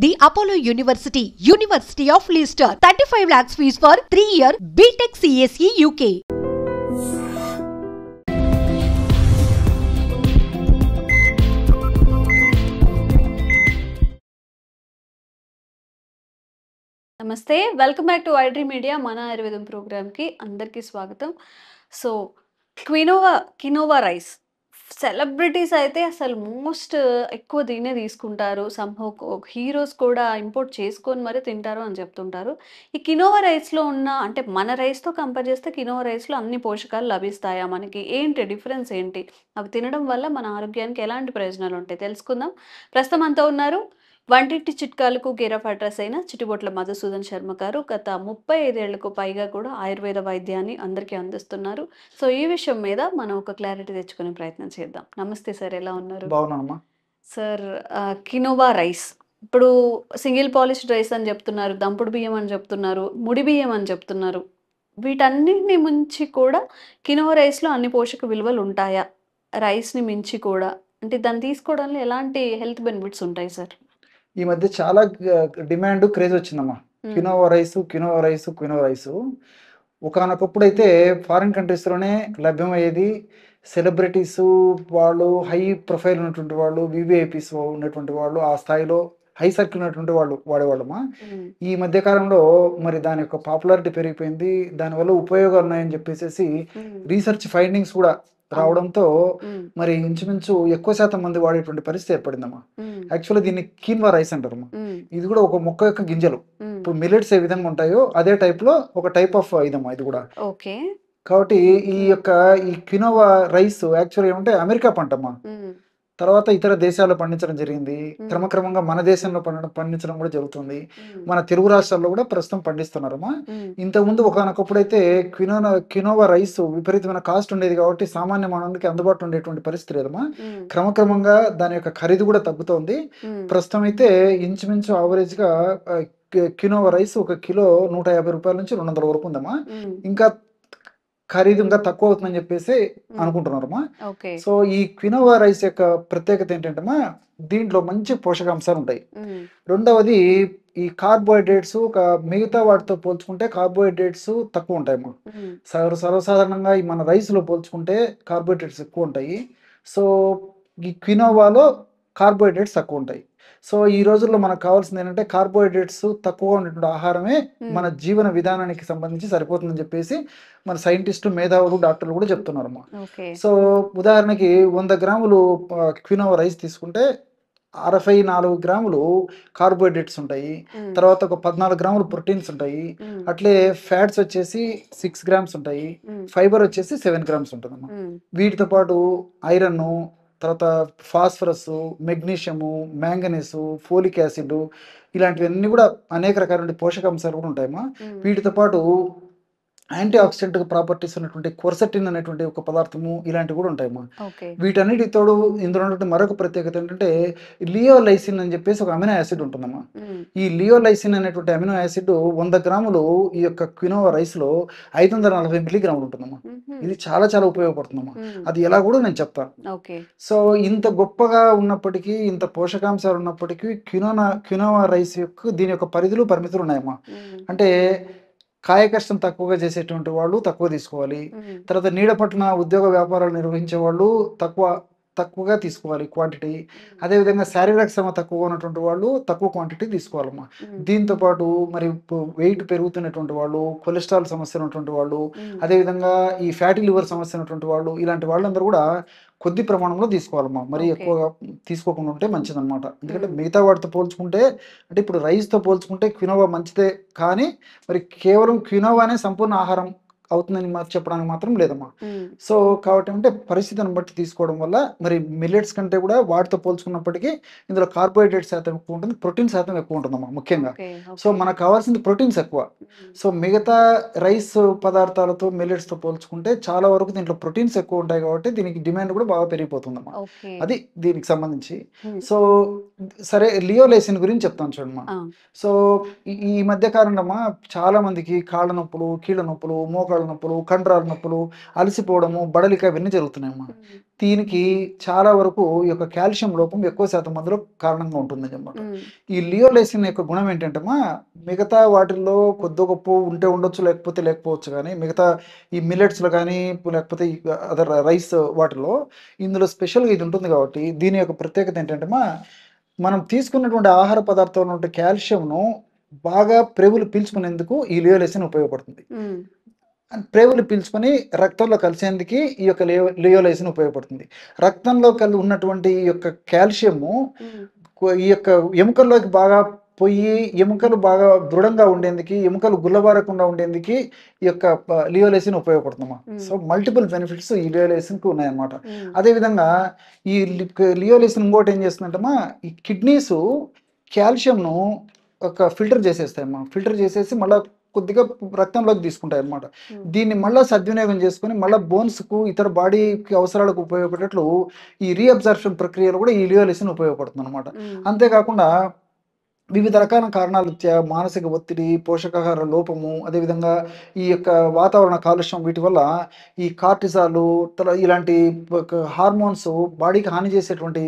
The Apollo University, University of Leicester, 35 lakhs fees for 3-year BTech CSE UK. నమస్తే, welcome back to iDream media. మన ఆయుర్వేదం ప్రోగ్రామ్కి అందరికీ స్వాగతం. సో కినోవా రైస్ సెలబ్రిటీస్ అయితే అసలు మోస్ట్ ఎక్కువ దీన్నే తీసుకుంటారు. సంహౌ హీరోస్ కూడా ఇంపోర్ట్ చేసుకొని మరీ తింటారు అని చెప్తుంటారు. ఈ కినోవా రైస్లో ఉన్న అంటే మన రైస్తో కంపేర్ చేస్తే కినోవా రైస్లో అన్ని పోషకాలు లభిస్తాయా? మనకి ఏంటి డిఫరెన్స్ ఏంటి? అవి తినడం వల్ల మన ఆరోగ్యానికి ఎలాంటి ప్రయోజనాలు ఉంటాయి తెలుసుకుందాం. ప్రస్తుతం అంతా ఉన్నారు వంటింటి చిట్కాలకు కేర్ ఆఫ్ అడ్రస్ అయిన చిటిబొట్ల మధుసూదన్ శర్మ గారు. గత 35 ఏళ్లకు పైగా కూడా ఆయుర్వేద వైద్యాన్ని అందరికీ అందిస్తున్నారు. సో ఈ విషయం మీద మనం ఒక క్లారిటీ తెచ్చుకునే ప్రయత్నం చేద్దాం. నమస్తే సార్, ఎలా ఉన్నారు? బాగున్నానమ్మా. సార్, కినోవా రైస్ ఇప్పుడు సింగిల్ పాలిష్డ్ రైస్ అని చెప్తున్నారు, దంపుడు బియ్యం అని చెప్తున్నారు, ముడి బియ్యం అని చెప్తున్నారు. వీటన్నిటిని మించి కూడా కినోవా రైస్లో అన్ని పోషక విలువలు ఉంటాయా? రైస్ని మించి కూడా అంటే దాన్ని తీసుకోవడంలో ఎలాంటి హెల్త్ బెనిఫిట్స్ ఉంటాయి సార్? ఈ మధ్య చాలా డిమాండ్ క్రేజ్ వచ్చిందమ్మా. కినోవా రైస్ ఒకనొకప్పుడైతే ఫారిన్ కంట్రీస్లోనే లభ్యమయ్యేది. సెలబ్రిటీస్ వాళ్ళు, హై ప్రొఫైల్ ఉన్నటువంటి వాళ్ళు, వివిఐపీస్ ఉన్నటువంటి వాళ్ళు, ఆ స్థాయిలో హై సర్కిల్ ఉన్నటువంటి వాళ్ళు వాడేవాళ్ళమ్మా. ఈ మధ్య కాలంలో మరి దాని యొక్క పాపులారిటీ పెరిగిపోయింది. దానివల్ల ఉపయోగాలు ఉన్నాయని చెప్పేసి రీసెర్చ్ ఫైండింగ్స్ కూడా రావడంతో మరి ఇంచుమించు ఎక్కువ శాతం మంది వాడేటువంటి పరిస్థితి ఏర్పడిందమ్మా. యాక్చువల్లీ దీన్ని కీన్వా రైస్ అంటారమ్మా. ఇది కూడా ఒక మొక్క యొక్క గింజలు. ఇప్పుడు మిల్లెట్స్ ఏ విధంగా ఉంటాయో అదే టైప్ లో ఒక టైప్ ఆఫ్ ఇదమ్మా ఇది కూడా. కాబట్టి ఈ కినోవా రైస్ యాక్చువల్లీ ఏమంటే అమెరికా పంటమ్మా. తర్వాత ఇతర దేశాల్లో పండించడం జరిగింది. క్రమక్రమంగా మన దేశంలో పండించడం కూడా జరుగుతుంది. మన తెలుగు రాష్ట్రాల్లో కూడా ప్రస్తుతం పండిస్తున్నారమ్మా. ఇంతకుముందు ఒకనొకప్పుడైతే కినోవా రైస్ విపరీతమైన కాస్ట్ ఉండేది కాబట్టి సామాన్య మానవునికి అందుబాటులో ఉండేటువంటి పరిస్థితి లేదమ్మా. క్రమక్రమంగా దాని యొక్క ఖరీదు కూడా తగ్గుతోంది. ప్రస్తుతం అయితే ఇంచుమించు ఆవరేజ్ గా కినోవా రైస్ ఒక కిలో 150 రూపాయల నుంచి 200 వరకు ఉందమ్మా. ఇంకా ఖరీదు ఇంకా తక్కువ అవుతుందని చెప్పేసి అనుకుంటున్నారమ్మా. సో ఈ క్వినోవా రైస్ యొక్క ప్రత్యేకత ఏంటంటే దీంట్లో మంచి పోషకాంశాలు ఉంటాయి. రెండవది ఈ కార్బోహైడ్రేట్స్ మిగతా వాటితో పోల్చుకుంటే కార్బోహైడ్రేట్స్ తక్కువ ఉంటాయమ్మా. సర్వసాధారణంగా ఈ మన రైస్లో పోల్చుకుంటే కార్బోహైడ్రేట్స్ ఎక్కువ ఉంటాయి. సో ఈ క్వినోవాలో కార్బోహైడ్రేట్స్ తక్కువ ఉంటాయి. సో ఈ రోజుల్లో మనకు కావాల్సింది ఏంటంటే కార్బోహైడ్రేట్స్ తక్కువ ఉన్నటువంటి ఆహారమే మన జీవన విధానానికి సంబంధించి సరిపోతుందని చెప్పేసి మన సైంటిస్టులు, మేధావులు, డాక్టర్లు కూడా చెప్తున్నారమ్మా. సో ఉదాహరణకి 100 గ్రాములు క్వినోవా రైస్ తీసుకుంటే 64 గ్రాములు కార్బోహైడ్రేట్స్ ఉంటాయి. తర్వాత ఒక 14 గ్రాములు ప్రోటీన్స్ ఉంటాయి. అట్లే ఫ్యాట్స్ వచ్చేసి 6 గ్రామ్స్ ఉంటాయి. ఫైబర్ వచ్చేసి 7 గ్రామ్స్ ఉంటుందమ్మా. వీటితో పాటు ఐరన్, తర్వాత phosphorus, magnesium, manganese, folic acid ఇలాంటివన్నీ కూడా అనేక రకాల పోషకాంశాలు కూడా ఉంటాయమ్మా. వీటితో పాటు యాంటీ ఆక్సిడెంట్ ప్రాపర్టీస్ ఉన్నటువంటి క్వర్సెటిన్ అనేటువంటి ఒక పదార్థము ఇలాంటివి కూడా ఉంటాయమ్మా. వీటన్నిటి తోడు ఇందులో ఉన్నటువంటి మరొక ప్రత్యేకత ఏంటంటే లియోలైసిన్ అని చెప్పేసి ఒక అమినో యాసిడ్ ఉంటుందమ్మా. ఈ లియోలైసిన్ అనేటువంటి అమినో యాసిడ్ 100 గ్రాములు ఈ యొక్క క్వినోవా రైస్ లో 540 మిల్లీగ్రాములు ఉంటుందమ్మా. ఇది చాలా చాలా ఉపయోగపడుతుందమ్మా. అది ఎలా కూడా నేను చెప్తాను. సో ఇంత గొప్పగా ఉన్నప్పటికీ, ఇంత పోషకాంశాలు ఉన్నప్పటికీ క్వినోవా రైస్ యొక్క దీని యొక్క పరిధులు ఉన్నాయమ్మా. అంటే కాయ కష్టం తక్కువగా చేసేటువంటి వాళ్ళు తక్కువ తీసుకోవాలి. తర్వాత నీడ పట్ల ఉద్యోగ వ్యాపారాలు నిర్వహించే వాళ్ళు తక్కువగా తీసుకోవాలి క్వాంటిటీ. అదేవిధంగా శారీరక శ్రమ తక్కువగా ఉన్నటువంటి వాళ్ళు తక్కువ క్వాంటిటీ తీసుకోవాలమ్మా. దీంతో పాటు మరి వెయిట్ పెరుగుతున్నటువంటి వాళ్ళు, కొలెస్ట్రాల్ సమస్య ఉన్నటువంటి వాళ్ళు, అదేవిధంగా ఈ ఫ్యాటీ లివర్ సమస్య ఉన్నటువంటి వాళ్ళు, ఇలాంటి వాళ్ళందరూ కూడా కొద్ది ప్రమాణంలో తీసుకోవాలమ్మా. మరి ఎక్కువగా తీసుకోకుండా ఉంటే మంచిదన్నమాట. ఎందుకంటే మిగతా వాటితో పోల్చుకుంటే, అంటే ఇప్పుడు రైస్తో పోల్చుకుంటే క్వినోవా మంచిదే, కానీ మరి కేవలం క్వినోవానే సంపూర్ణ ఆహారం అవుతుందని చెప్పడానికి మాత్రం లేదమ్మా. సో కాబట్టి అంటే పరిస్థితిని బట్టి తీసుకోవడం వల్ల మరి మిల్లెట్స్ కంటే కూడా వాటితో పోల్చుకున్నప్పటికీ ఇందులో కార్బోహైడ్రేట్ శాతం ఎక్కువ ఉంటుంది, ప్రోటీన్ శాతం ఎక్కువ ఉంటుందమ్మా ముఖ్యంగా. సో మనకు కావాల్సింది ప్రోటీన్స్ ఎక్కువ. సో మిగతా రైస్ పదార్థాలతో మిల్లెట్స్తో పోల్చుకుంటే చాలా వరకు దీంట్లో ప్రోటీన్స్ ఎక్కువ ఉంటాయి కాబట్టి దీనికి డిమాండ్ కూడా బాగా పెరిగిపోతుందమ్మా. అది దీనికి సంబంధించి. సో సరే, లియోలైసిన్ గురించి చెప్తాను చూడమ్మా. సో ఈ మధ్య కాలంలో చాలా మందికి కాళ్ళ నొప్పులు, కీళ్ళ నొప్పులు, మోకాళ్ళ మోకాళ్ళ నొప్పులు, కండరాల నొప్పులు, అలసిపోవడము, బడలిక ఇవన్నీ జరుగుతున్నాయమ్మా. దీనికి చాలా వరకు ఈ యొక్క కాల్షియం లోపం ఎక్కువ శాతం మందిలో కారణంగా ఉంటుందని అన్నమాట. ఈ లియోలైసిన్ యొక్క గుణం ఏంటంటేమా, మిగతా వాటిల్లో కొద్ది గొప్ప ఉంటే ఉండొచ్చు, లేకపోవచ్చు, కానీ మిగతా ఈ మిల్లెట్స్లో కానీ లేకపోతే ఈ అదర్ రైస్ వాటిలో ఇందులో స్పెషల్గా ఇది ఉంటుంది కాబట్టి దీని యొక్క ప్రత్యేకత ఏంటంటేమా, మనం తీసుకున్నటువంటి ఆహార పదార్థంలో ఉండే కాల్షియంను బాగా ప్రేగులు పీల్చుకునేందుకు ఈ లియోలైసిన్ ఉపయోగపడుతుంది. ప్రేగులు పీల్చుకొని రక్తంలో కలిసేందుకు ఈ యొక్క లియోలైసిన్ ఉపయోగపడుతుంది. రక్తంలో ఉన్నటువంటి ఈ యొక్క కాల్షియము ఈ యొక్క ఎముకల్లోకి బాగా పోయి ఎముకలు బాగా దృఢంగా ఉండేందుకు, ఎముకలు గుల్లబారకుండా ఉండేందుకు ఈ యొక్క లియోలైసిన్ ఉపయోగపడుతుందమ్మా. సో మల్టిపుల్ బెనిఫిట్స్ ఈ లియోలైసిన్కి ఉన్నాయన్నమాట. అదేవిధంగా ఈ లియోలైసిన్ ఇంకోటి ఏం చేస్తుందంటమ్మా, ఈ కిడ్నీస్ కాల్షియంను ఒక ఫిల్టర్ చేసేస్తాయమ్మా. ఫిల్టర్ చేసేసి మళ్ళీ కొద్దిగా రక్తంలోకి తీసుకుంటాయి అన్నమాట. దీన్ని మళ్ళీ సద్వినియోగం చేసుకొని మళ్ళీ బోన్స్కు ఇతర బాడీకి అవసరాలకు ఉపయోగపడేట్లు ఈ రీఅబ్జర్ప్షన్ ప్రక్రియలో కూడా ఈ లియోలైసిన్ ఉపయోగపడుతుంది అనమాట. అంతేకాకుండా వివిధ రకాల కారణాల రీత్యా మానసిక ఒత్తిడి, పోషకాహార లోపము, అదేవిధంగా ఈ యొక్క వాతావరణ కాలుష్యం, వీటి వల్ల ఈ కార్టిజాలు ఇలాంటి హార్మోన్స్, బాడీకి హాని చేసేటువంటి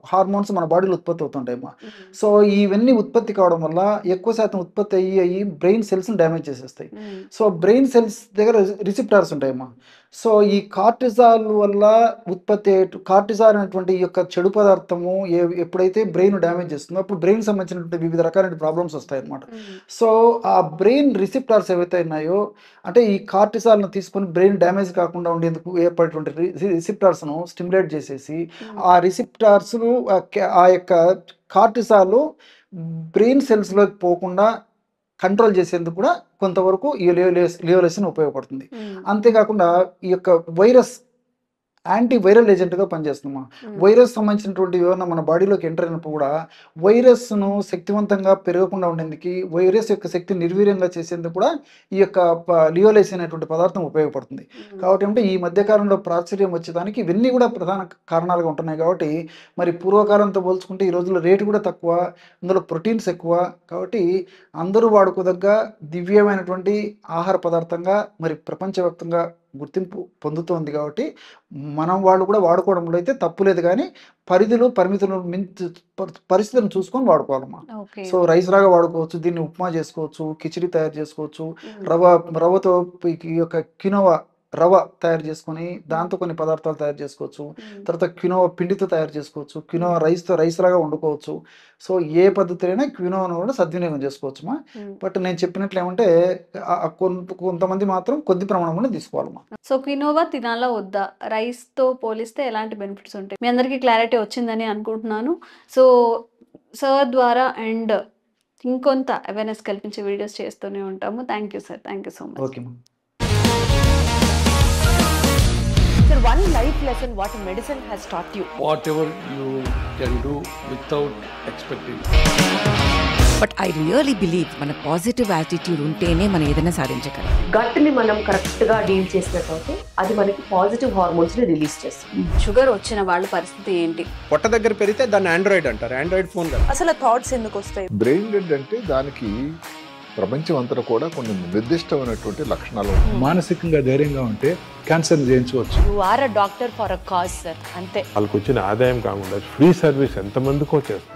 హార్మోన్స్ మన బాడీలో ఉత్పత్తి అవుతుంటాయమ్మా. సో ఇవన్నీ ఉత్పత్తి కావడం వల్ల ఎక్కువ శాతం ఉత్పత్తి అయ్యి బ్రెయిన్ సెల్స్ని డ్యామేజ్ చేసేస్తాయి. సో బ్రెయిన్ సెల్స్ దగ్గర రిసెప్టార్స్ ఉంటాయమ్మా. సో ఈ కార్టిజాల్ వల్ల ఉత్పత్తి కార్టిజాల్ అనేటువంటి ఈ యొక్క చెడు పదార్థము ఎప్పుడైతే బ్రెయిన్ డ్యామేజ్ చేస్తుందో అప్పుడు బ్రెయిన్ సంబంధించినటువంటి వివిధ రకాలైన ప్రాబ్లమ్స్ వస్తాయి అన్నమాట. సో ఆ బ్రెయిన్ రిసెప్టార్స్ ఏవైతే ఉన్నాయో, అంటే ఈ కార్టిజాల్ను తీసుకొని బ్రెయిన్ డ్యామేజ్ కాకుండా ఉండేందుకు ఏర్పడేటువంటి రిసెప్టార్స్ను స్టిమ్యులేట్ చేసేసి ఆ రిసెప్టార్స్ను ఆ యొక్క కార్టిజాల్ బ్రెయిన్ సెల్స్లోకి పోకుండా కంట్రోల్ చేసేందుకు కూడా కొంతవరకు ఈ లియోలైసిన్ ఉపయోగపడుతుంది. అంతేకాకుండా ఈ యొక్క వైరస్ యాంటీ వైరల్ ఏజెంట్గా పనిచేస్తుందమ్మా. వైరస్ సంబంధించినటువంటి ఏమన్నా మన బాడీలోకి ఎంటర్ అయినప్పుడు కూడా వైరస్ను శక్తివంతంగా పెరగకుండా ఉండేందుకు, వైరస్ యొక్క శక్తిని నిర్వీర్యంగా చేసేందుకు కూడా ఈ యొక్క లియోలైసిన్ అనేటువంటి పదార్థం ఉపయోగపడుతుంది. కాబట్టి అంటే ఈ మధ్యకాలంలో ప్రాచుర్యం వచ్చేదానికి ఇవన్నీ కూడా ప్రధాన కారణాలుగా ఉంటున్నాయి. కాబట్టి మరి పూర్వకాలంతో పోల్చుకుంటే ఈ రోజుల్లో రేటు కూడా తక్కువ, ఇందులో ప్రోటీన్స్ ఎక్కువ, కాబట్టి అందరూ వాడుకోదగ్గ దివ్యమైనటువంటి ఆహార పదార్థంగా మరి ప్రపంచవ్యాప్తంగా గుర్తింపు పొందుతోంది. కాబట్టి మనం వాళ్ళు కూడా వాడుకోవడంలో అయితే తప్పులేదు, కానీ పరిమితులు పరిస్థితులను చూసుకొని వాడుకోవాలమ్మా. సో రైస్ రాగా వాడుకోవచ్చు, దీన్ని ఉప్మా చేసుకోవచ్చు, కిచిడి తయారు చేసుకోవచ్చు, రవ్వతో ఈ యొక్క కినోవా రవ్వ తయారు చేసుకొని దాంతో కొన్ని పదార్థాలు తయారు చేసుకోవచ్చు. తర్వాత క్వినోవా పిండితో తయారు చేసుకోవచ్చు, క్వినోవా రైస్ లాగా వండుకోవచ్చు. సో ఏ పద్ధతిలో క్వినోవాను కూడా సద్వినియోగం చేసుకోవచ్చుమా. బట్ నేను చెప్పినట్లు ఏమంటే కొంతమంది మాత్రం కొద్ది ప్రమాణంలో తీసుకోవాలమ్మా. సో క్వినోవా తినాలా వద్దా, రైస్ తో పోలిస్తే ఎలాంటి బెనిఫిట్స్ ఉంటాయి? మీ అందరికీ క్లారిటీ వచ్చిందని అనుకుంటున్నాను. సో సార్ ద్వారా అండ్ ఇంకొంత అవేర్నెస్ కల్పించే వీడియోస్ చేస్తూనే ఉంటాము. Thank you sir, thank you so much. Okay. Sir, one life lesson what medicine has taught you. Whatever you can do without expecting. But I really believe మన positive attitude ఉంటేనే మనం ఏదైనా సాధించగలం. Gut ని మనం correct గా deal చేసినట్లయితే అది మనకి పాజిటివ్ హార్మోన్స్ ని రిలీజ్ చేస్తుంది. షుగర్ వచ్చిన వాళ్ళ పరిస్థితి ఏంటి? పొట్ట దగ్గర పెరిగితే దాన్ని ఆండ్రాయిడ్ అంటారు, ఆండ్రాయిడ్ ఫోన్ కదా. అసలు థాట్స్ ఎందుకు వస్తాయి? బ్రెయిన్ డెడ్ అంటే దానికి ప్రపంచం అంతా కూడా కొన్ని నిర్దిష్టమైనటువంటి లక్షణాలు. మానసికంగా ధైర్యంగా ఉంటే క్యాన్సర్ జయించవచ్చు. You are a doctor for a cause sir, అంతే. వాళ్ళకి వచ్చిన ఆదాయం కాకుండా ఫ్రీ సర్వీస్ ఎంతమందికో చేస్తుంది.